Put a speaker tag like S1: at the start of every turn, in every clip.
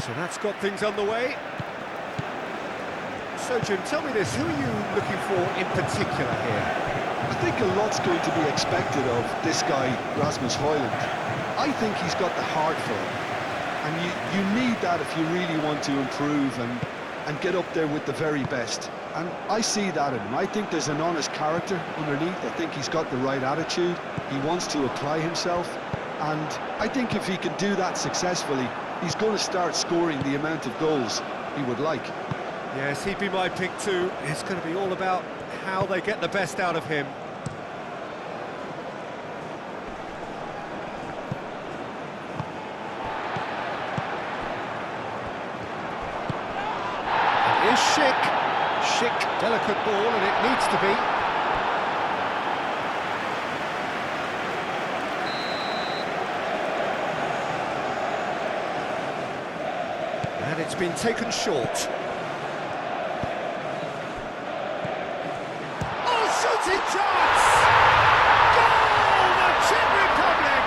S1: So that's got things underway. So Jim, tell me this, who are you looking for in particular here?
S2: I think a lot's going to be expected of this guy, Rasmus Højlund. I think he's got the heart for it. And you need that if you really want to improve and get up there with the very best. And I see that in him. I think there's an honest character underneath. I think he's got the right attitude. He wants to apply himself. And I think if he can do that successfully, he's going to start scoring the amount of goals he would like.
S1: Yes, he'd be my pick too. It's going to be all about how they get the best out of him. And here's Schick. Schick, delicate ball, and it needs to be. And it's been taken short. Shooting chance! Goal! The Czech Republic!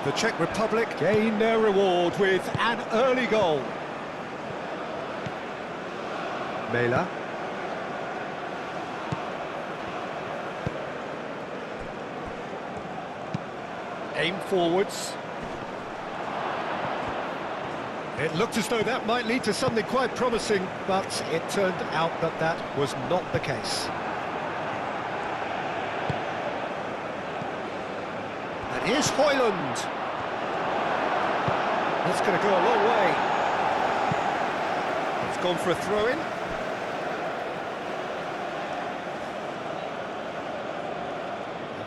S1: The Czech Republic gain their reward with an early goal. Mela. Aim forwards. It looked as though that might lead to something quite promising, but it turned out that that was not the case. And here's Højlund. That's going to go a long way. It's gone for a throw-in.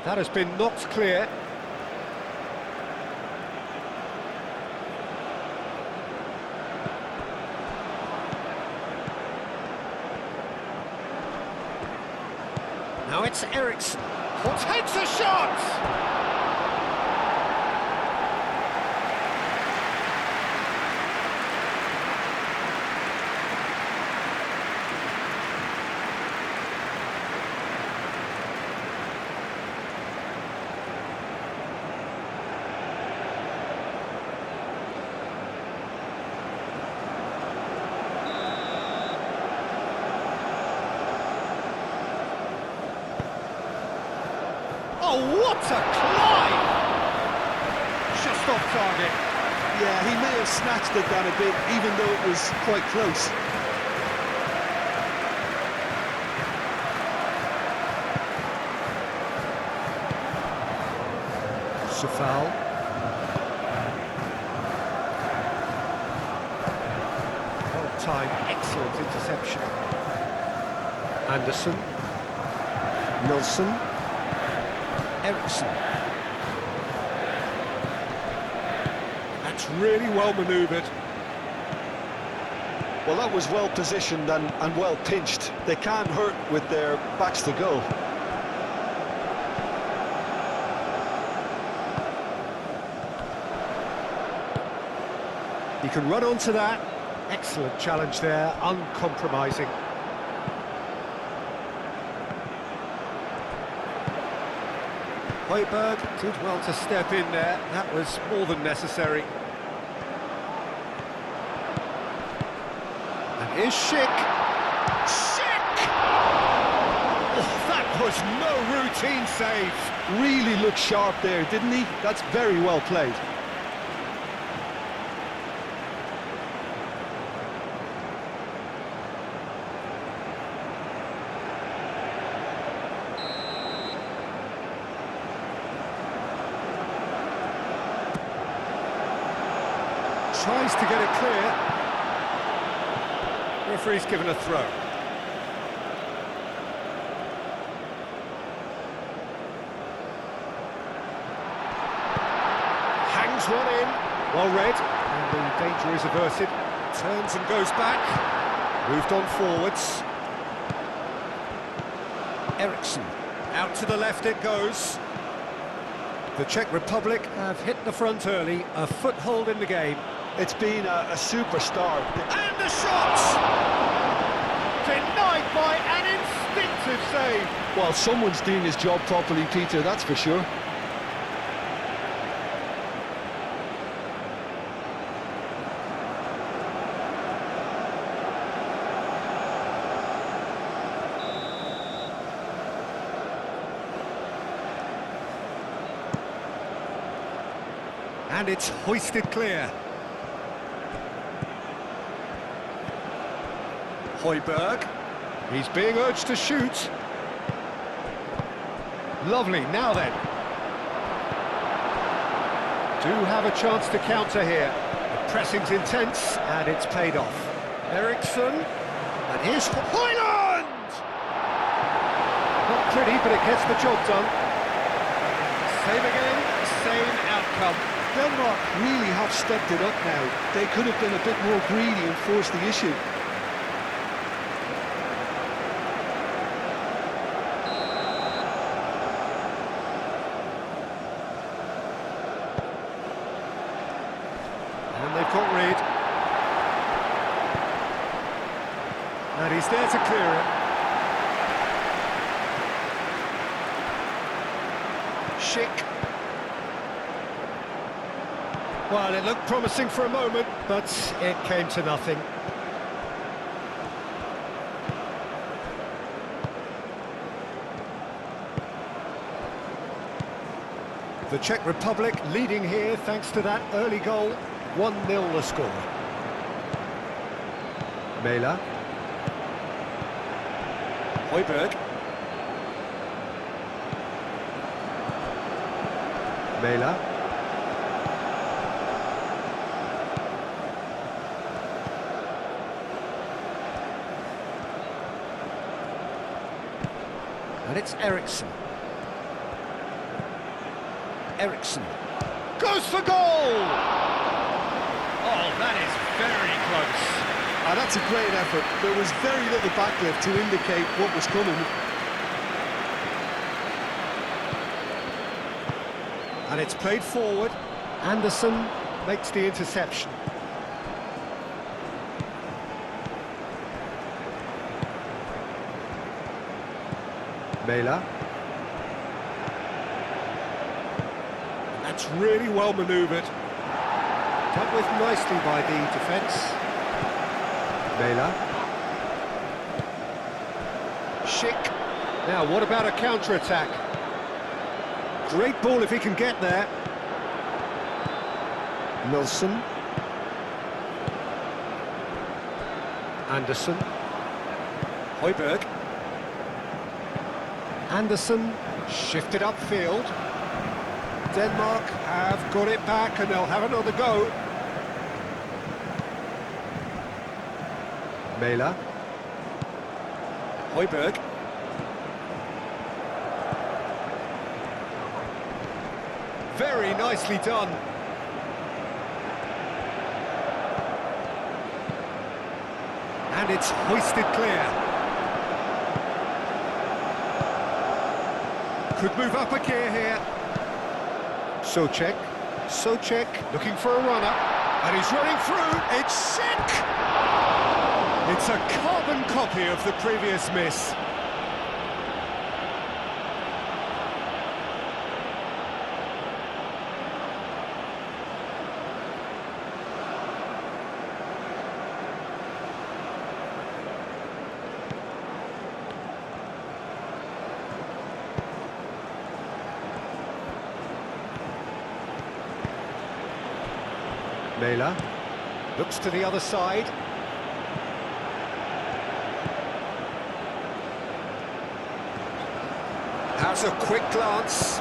S1: That has been knocked clear. Now it's Eriksson, who takes a shot! Oh, what a climb! Just off target.
S2: Yeah, he may have snatched it down a bit, even though it was quite close.
S1: It's a foul. Well-timed, excellent interception. Anderson. Nilsson. Eriksson. That's really well manoeuvred.
S2: Well, that was well positioned and well pinched. They can't hurt with their backs to goal.
S1: He can run onto that. Excellent challenge there, uncompromising. Højbjerg did well to step in there. That was more than necessary. And here's Schick. Schick! Oh, that was no routine save.
S2: Really looked sharp there, didn't he? That's very well played.
S1: Tries to get it clear. Referee's given a throw. Hangs one in. Well read. And the danger is averted. Turns and goes back. Moved on forwards. Eriksson. Out to the left it goes. The Czech Republic have hit the front early, a foothold in the game.
S2: It's been a super start.
S1: And the shot! Denied by an instinctive save.
S2: Well, someone's doing his job properly, Peter, that's for sure.
S1: And it's hoisted clear. Højbjerg. He's being urged to shoot. Lovely, now then. Do have a chance to counter here. The pressing's intense, and it's paid off. Eriksson, and here's Højlund! Not pretty, but it gets the job done. Same again, same outcome.
S2: Denmark really have stepped it up now. They could have been a bit more greedy and forced the issue.
S1: And they've got Reed. And he's there to clear it. Schick. Well, it looked promising for a moment, but it came to nothing. The Czech Republic leading here thanks to that early goal. 1-0 the score. Mæhle. Højbjerg. Mæhle. And it's Eriksson. Eriksson goes for goal! Oh, that is very close.
S2: That's a great effort. There was very little backlift to indicate what was coming.
S1: And it's played forward. Anderson makes the interception. Mæhle. That's really well manoeuvred. Dealt with nicely by the defence. Mæhle. Schick. Now, what about a counter-attack? Great ball if he can get there. Nilsson. Anderson. Højbjerg. Anderson shifted upfield. Denmark have got it back and they'll have another go. Mæhle. Højbjerg. Very nicely done. And it's hoisted clear. Could move up a gear here. Souček looking for a runner. And he's running through. It's Schick! It's a carbon copy of the previous miss. Mæhle looks to the other side. Has a quick glance.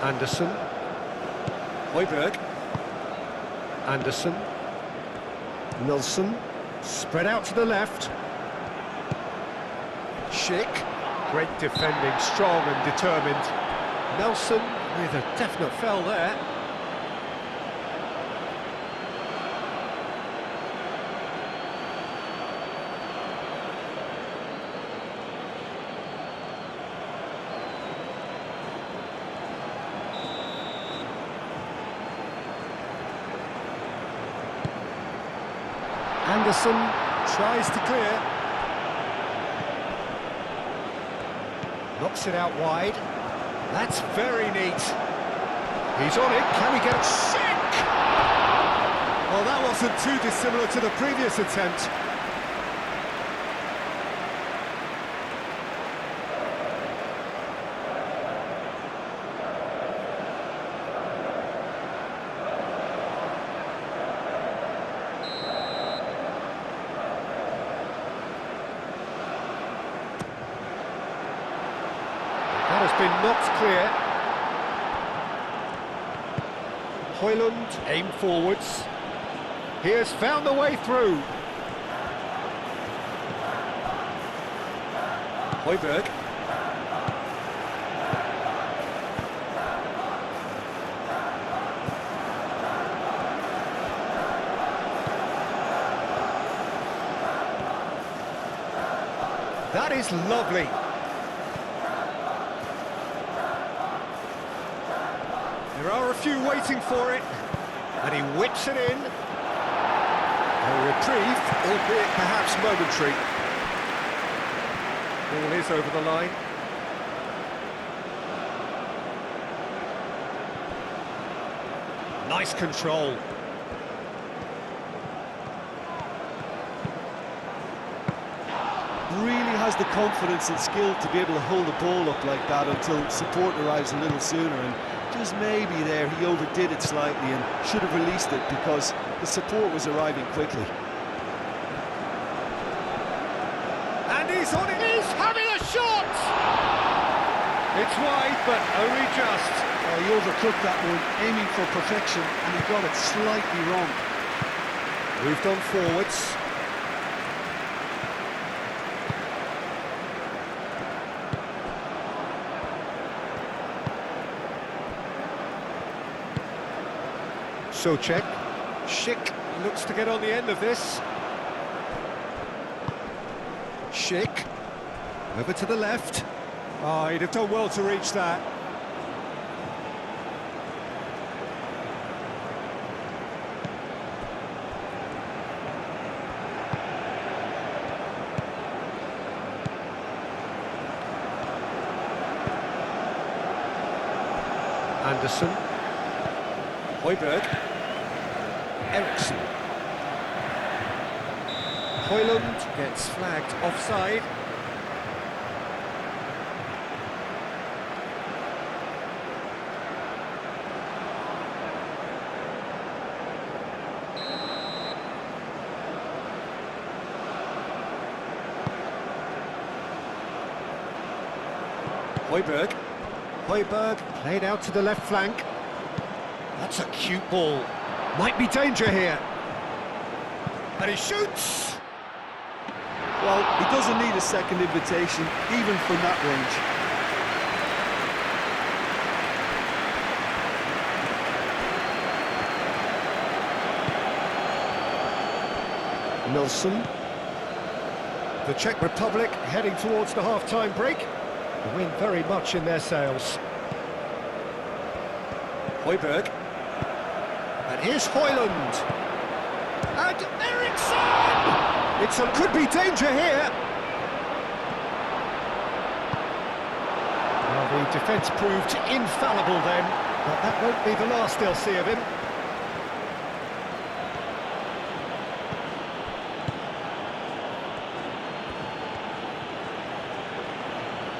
S1: Anderson. Højbjerg. Anderson. Nilsson. Spread out to the left. Schick. Great defending, strong and determined. Nelson with a definite foul there. Anderson tries to clear. Knocks it out wide. That's very neat. He's on it. Can he get it? Sick! Well, that wasn't too dissimilar to the previous attempt. That has been knocked clear. Højlund, aim forwards. He has found the way through. Højbjerg. That is lovely. There are a few waiting for it, and he whips it in. A reprieve, albeit perhaps momentary. Ball is over the line. Nice control.
S2: Really has the confidence and skill to be able to hold the ball up like that until support arrives a little sooner, and just maybe there he overdid it slightly and should have released it because the support was arriving quickly.
S1: And he's on it, he's having a shot! It's wide, but only just.
S2: Oh, he overcooked that one, aiming for perfection, and he got it slightly wrong.
S1: Moved on forwards. Socek. Schick looks to get on the end of this. Schick. Over to the left. Oh, he'd have done well to reach that. Anderson. Højbjerg. Eriksson. Højlund gets flagged offside. Højbjerg. Højbjerg played out to the left flank. That's a cute ball. Might be danger here. And he shoots!
S2: Well, he doesn't need a second invitation, even from that range.
S1: Nilsson. The Czech Republic heading towards the half-time break. The wind very much in their sails. Højbjerg. And here's Højlund. And Eriksson! Could be danger here. Well, the defence proved infallible then, but that won't be the last they'll see of him.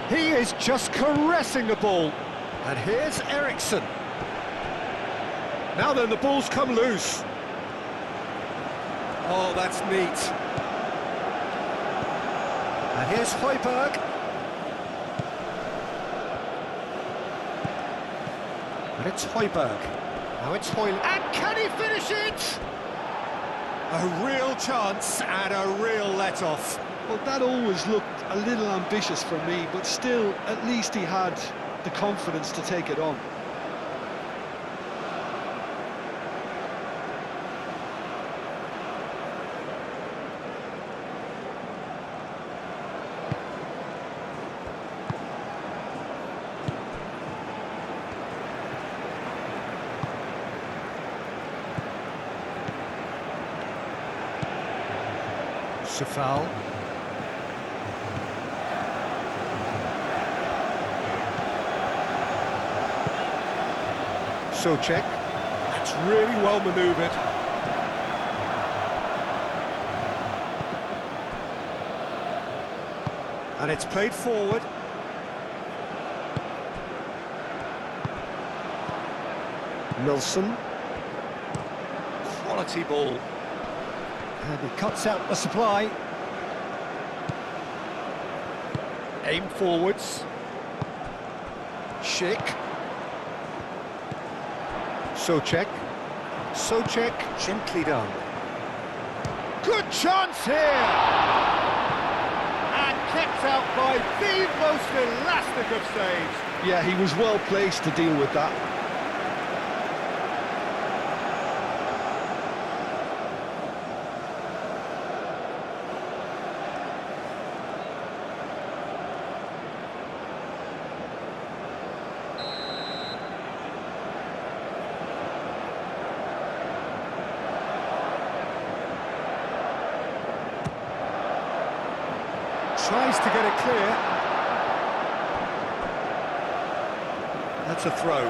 S1: He is just caressing the ball. And here's Eriksson. Now then, the ball's come loose. Oh, that's neat. And here's Højbjerg. And it's Højbjerg. Now it's Højlund. And can he finish it? A real chance and a real let-off.
S2: Well, that always looked a little ambitious for me, but still, at least he had the confidence to take it on.
S1: Safal. Souček. That's really well manoeuvred. And it's played forward. Nilsson. Quality ball. And he cuts out the supply. Aim forwards. Schick. Souček. Souček, gently done. Good chance here! And kept out by the most elastic of saves.
S2: Yeah, he was well placed to deal with that.
S1: Tries to get it clear. That's a throw.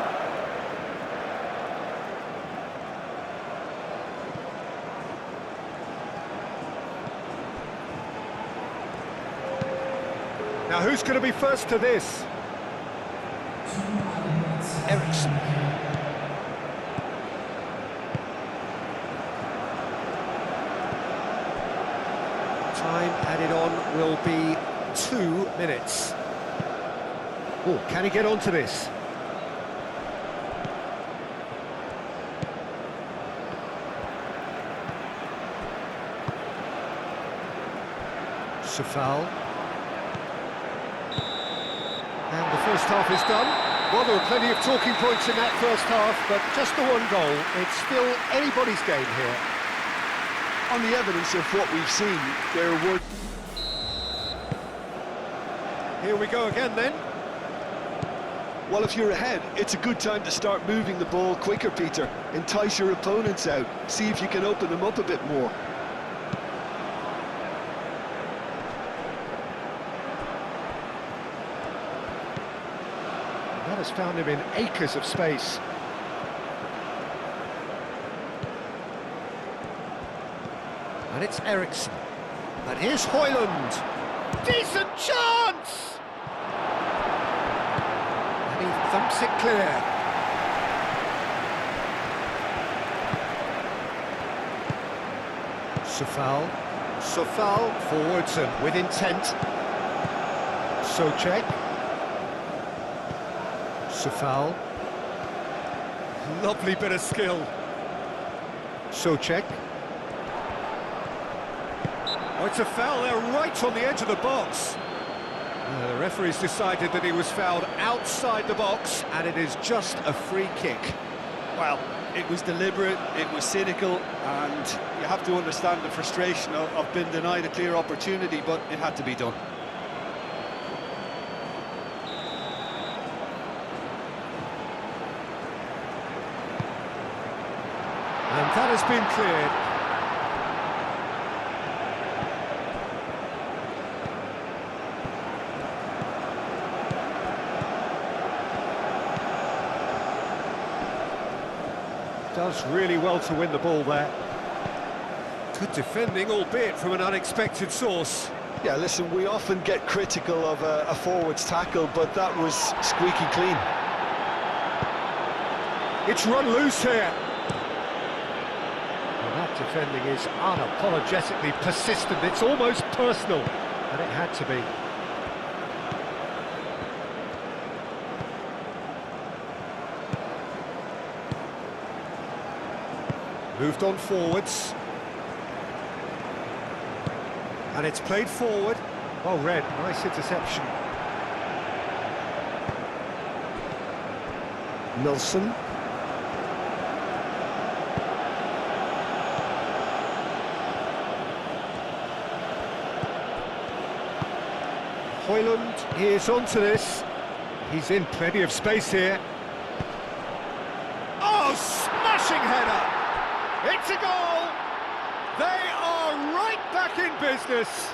S1: Now who's going to be first to this? Eriksson. Time added on will be 2 minutes. Oh, can he get onto this? Safal. And the first half is done. Well, there were plenty of talking points in that first half, but just the one goal. It's still anybody's game here.
S2: On the evidence of what we've seen, there would...
S1: Here we go again then.
S2: Well, if you're ahead, it's a good time to start moving the ball quicker, Peter. Entice your opponents out. See if you can open them up a bit more.
S1: That has found him in acres of space. And it's Eriksson. And here's Højlund. Decent chance! And he thumps it clear. Safal. Safal forwards and with intent. Souček. Safal. Lovely bit of skill. Souček. Oh, it's a foul there right on the edge of the box. The referee's decided that he was fouled outside the box, and it is just a free kick.
S3: Well, it was deliberate, it was cynical, and you have to understand the frustration of being denied a clear opportunity, but it had to be done.
S1: And that has been cleared. Does really well to win the ball there. Good defending, albeit from an unexpected source.
S2: Yeah, listen, we often get critical of a forward's tackle, but that was squeaky clean.
S1: It's run loose here. Well, that defending is unapologetically persistent. It's almost personal, and it had to be. Moved on forwards. And it's played forward. Well read, nice interception. Nelson. Højlund, he is onto this. He's in plenty of space here. Oh, smashing header! It's a goal! They are right back in business.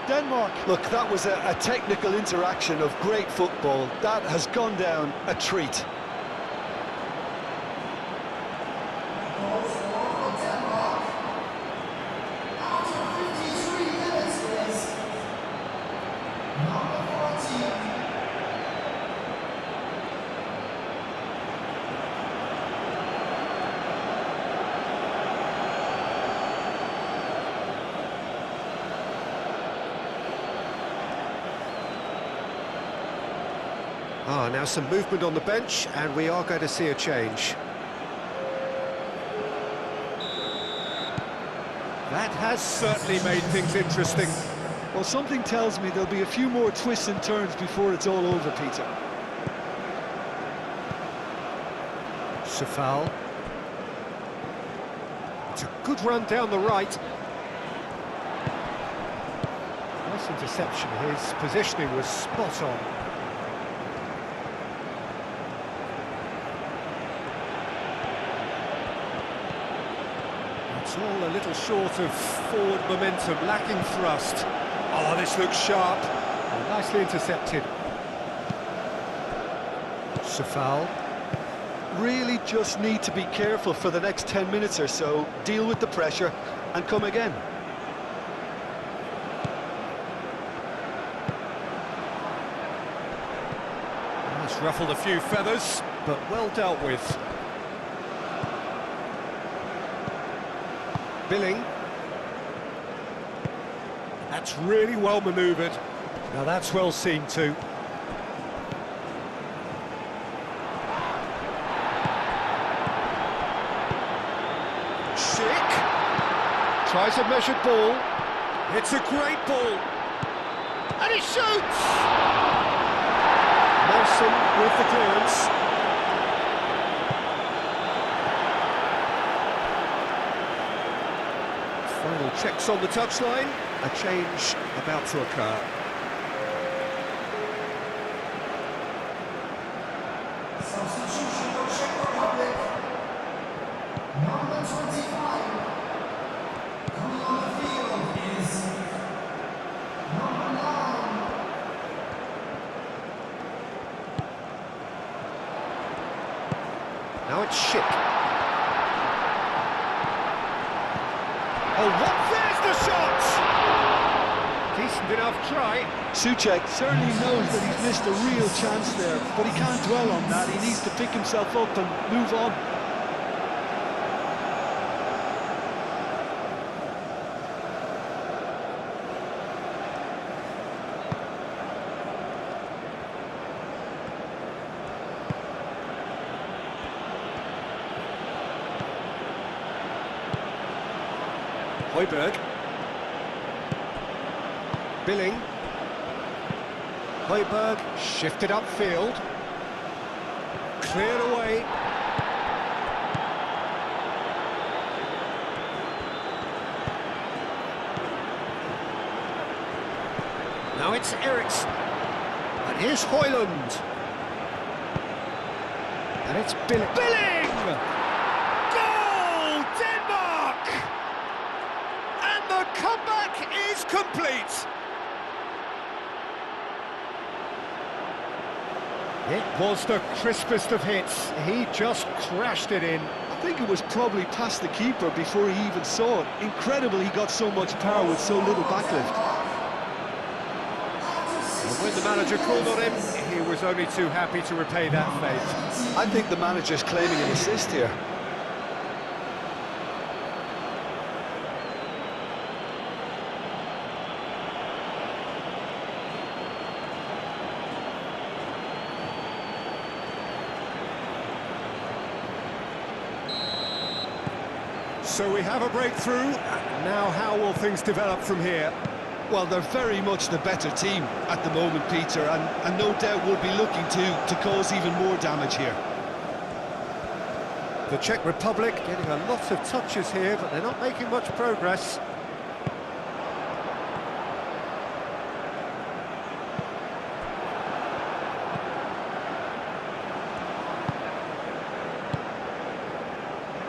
S2: Denmark. Look, that was a technical interaction of great football. That has gone down a treat.
S1: Now some movement on the bench, and we are going to see a change. That has certainly made things interesting.
S2: Well, something tells me there'll be a few more twists and turns before it's all over, Peter.
S1: Safal. It's a good run down the right. Nice interception. His positioning was spot on. It's all a little short of forward momentum, lacking thrust. Oh, this looks sharp. Oh, nicely intercepted. Safal.
S2: Really just need to be careful for the next 10 minutes or so, deal with the pressure and come again.
S1: It's ruffled a few feathers, but well dealt with. Billing. That's really well manoeuvred. Now that's well seen too. Schick. Tries a measured ball. It's a great ball. And he shoots! Nelson with the clearance. Final checks on the touchline. A change about to occur.
S4: Substitution for Czech Republic. Number 25. Coming on the field is number 9.
S1: Now it's Schick. Oh, what? There's the shot! Decent enough try.
S2: Souček certainly knows that he's missed a real chance there, but he can't dwell on that. He needs to pick himself up and move on.
S1: Højbjerg. Billing. Højbjerg shifted upfield. Cleared away. Now it's Eriksson. And here's Højlund. And it's Billing. Billing! Goal! Denmark! And the comeback is complete. It was the crispest of hits. He just crashed it in.
S2: I think it was probably past the keeper before he even saw it. Incredible he got so much power with so little backlift.
S1: And when the manager called on him, he was only too happy to repay that fate.
S2: I think the manager's claiming an assist here.
S1: So we have a breakthrough. Now how will things develop from here?
S2: Well, they're very much the better team at the moment, Peter, and no doubt will be looking to cause even more damage here.
S1: The Czech Republic getting a lot of touches here, but they're not making much progress.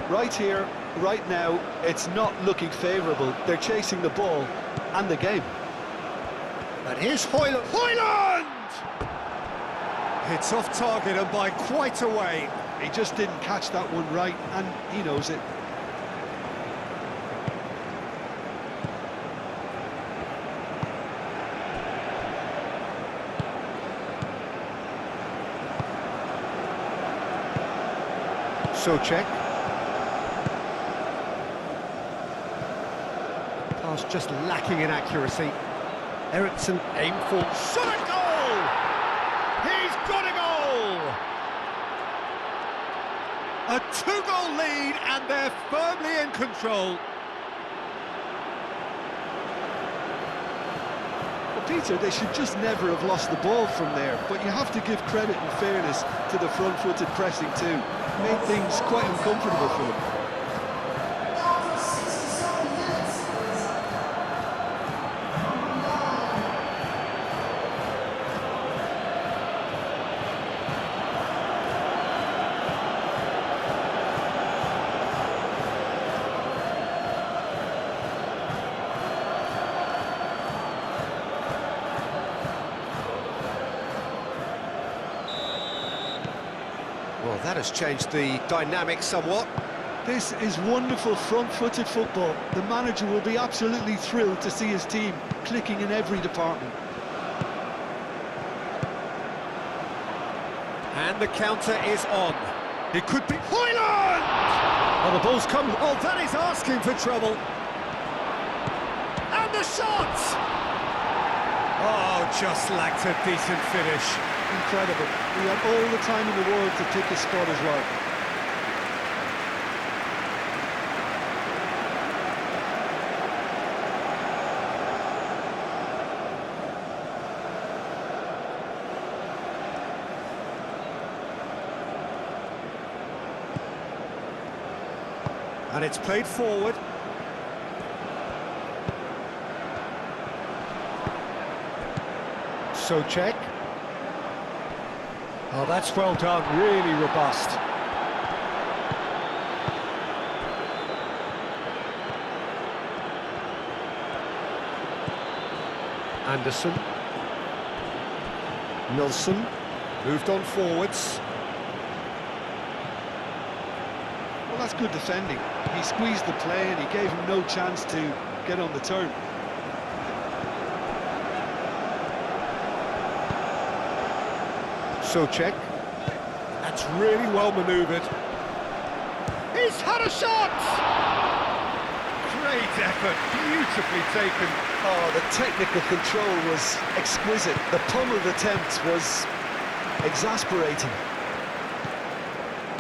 S2: Right here, right now, it's not looking favourable. They're chasing the ball and the game.
S1: And here's Hoyland. Hoyland! It's off target and by quite a way.
S2: He just didn't catch that one right, and he knows it.
S1: Socek. Pass just lacking in accuracy. Eriksson aim for shot at goal! He's got a goal! A two-goal lead and they're firmly in control.
S2: Well, Peter, they should just never have lost the ball from there, but you have to give credit and fairness to the front-footed pressing too. Made things quite uncomfortable for them.
S4: After 67 minutes is number 9.
S1: Well, that has changed the dynamic somewhat.
S2: This is wonderful front-footed football. The manager will be absolutely thrilled to see his team clicking in every department.
S1: And the counter is on. It could be Hoyland! Oh, the ball's come. Oh, that is asking for trouble. And the shot! Oh, just lacked a decent finish.
S2: Incredible. He had all the time in the world to pick his spot as well.
S1: And it's played forward. Socek. Oh, that's well done, really robust. Anderson. Nilsson. Moved on forwards.
S2: Well, that's good defending. He squeezed the play and he gave him no chance to get on the turn.
S1: Socek. That's really well manoeuvred. He's had a shot! Great effort, beautifully taken.
S2: Oh, the technical control was exquisite. The pummeled attempt was exasperating.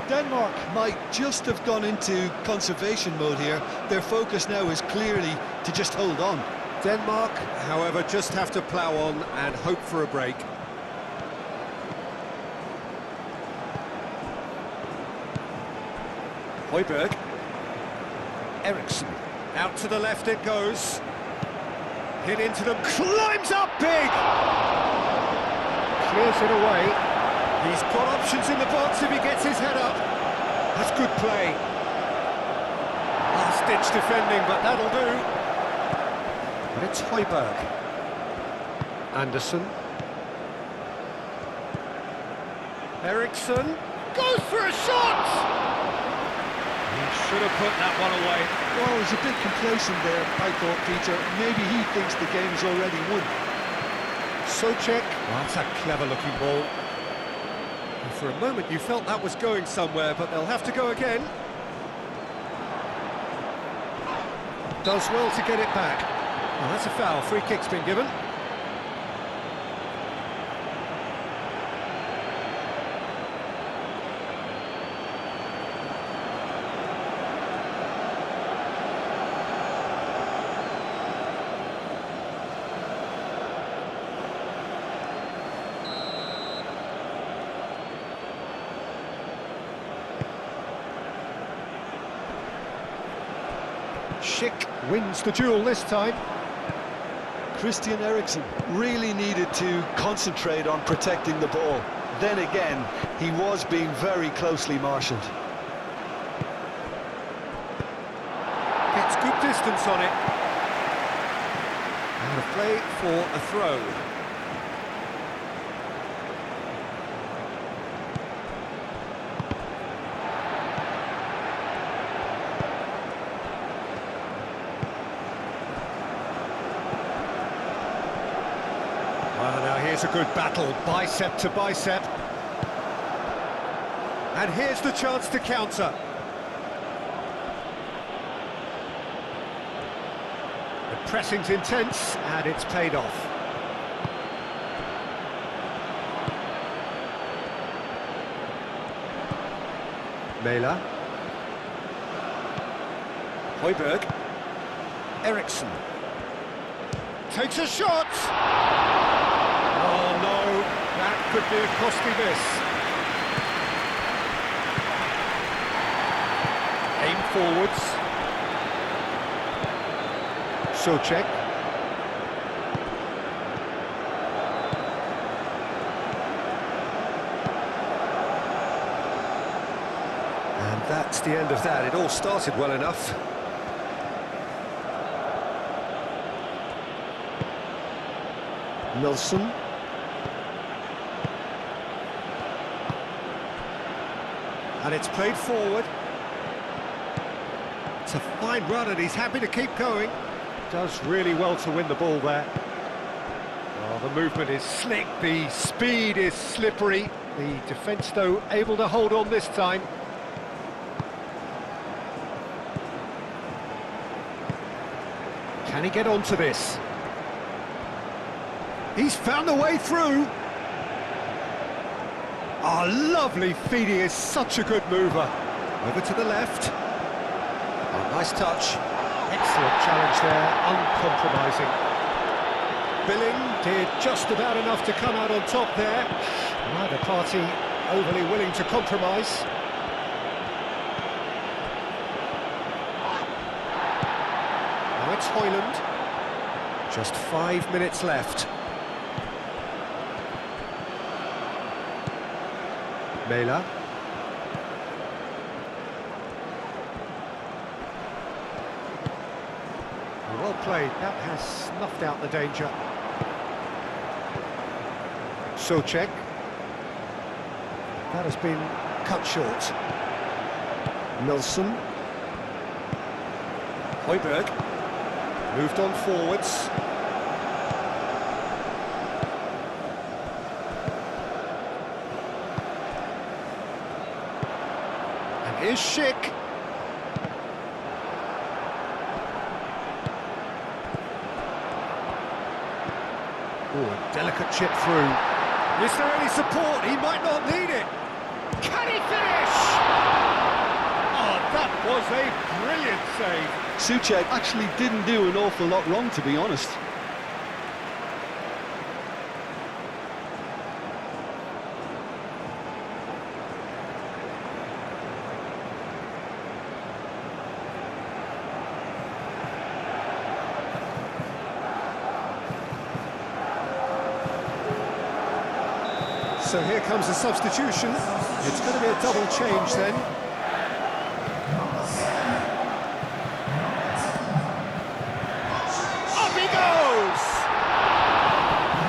S2: Denmark might just have gone into conservation mode here. Their focus now is clearly to just hold on.
S1: Denmark, however, just have to plough on and hope for a break. Højbjerg. Eriksson. Out to the left it goes. Hit into them, climbs up big! Clears it away. He's got options in the box if he gets his head up. That's good play. Last-ditch defending, but that'll do. But it's Højbjerg. Anderson. Eriksson goes for a shot! He should have put that one away.
S2: Well, he was a bit complacent there, I thought, Peter. Maybe he thinks the game's already won.
S1: Socek. Oh, that's a clever-looking ball. And for a moment you felt that was going somewhere, but they'll have to go again. Does well to get it back. Oh, that's a foul. Free kick's been given. Schick wins the duel this time.
S2: Christian Eriksen really needed to concentrate on protecting the ball. Then again, he was being very closely marshalled.
S1: Gets good distance on it. And a play for a throw. Well, now here's a good battle, bicep to bicep. And here's the chance to counter. The pressing's intense, and it's paid off. Mela. Højbjerg. Eriksen. Takes a shot! Oh no, that could be a costly miss. Aim forwards. Souček. And that's the end of that. It all started well enough. Nilsson. And it's played forward. It's a fine run and he's happy to keep going. Does really well to win the ball there. Oh, the movement is slick, the speed is slippery. The defence, though, able to hold on this time. Can he get onto this? He's found a way through. Oh, lovely feed, he is such a good mover. Over to the left. Oh, nice touch. Excellent challenge there, uncompromising. Billing did just about enough to come out on top there. Neither party overly willing to compromise. Now it's Højlund. Just 5 minutes left. Mela. Well played, that has snuffed out the danger. Souček. That has been cut short. Nilsson. Højbjerg. Moved on forwards. And here's Schick. Oh, a delicate chip through. Is there any support? He might not need it. Can he finish? Oh, that was a brilliant save.
S2: Souček actually didn't do an awful lot wrong, to be honest.
S1: So here comes a substitution. It's going to be a double change then. Up he goes!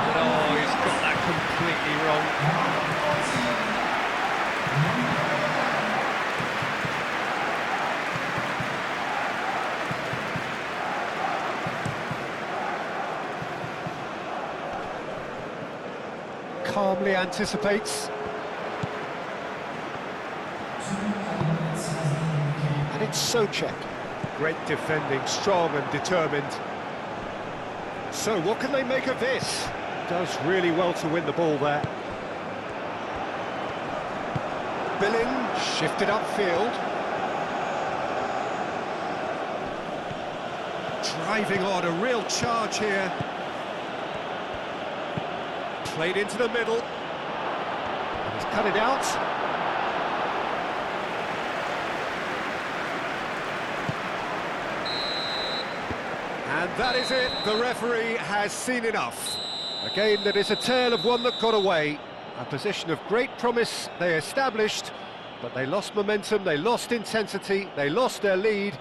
S1: But oh, he's got that completely wrong. Calmly anticipates. And it's Souček. Great defending, strong and determined. So what can they make of this? Does really well to win the ball there. Billing shifted upfield. Driving on, a real charge here. Played into the middle. And he's cut it out. That is it, the referee has seen enough. A game that is a tale of one that got away. A position of great promise they established, but they lost momentum, they lost intensity, they lost their lead,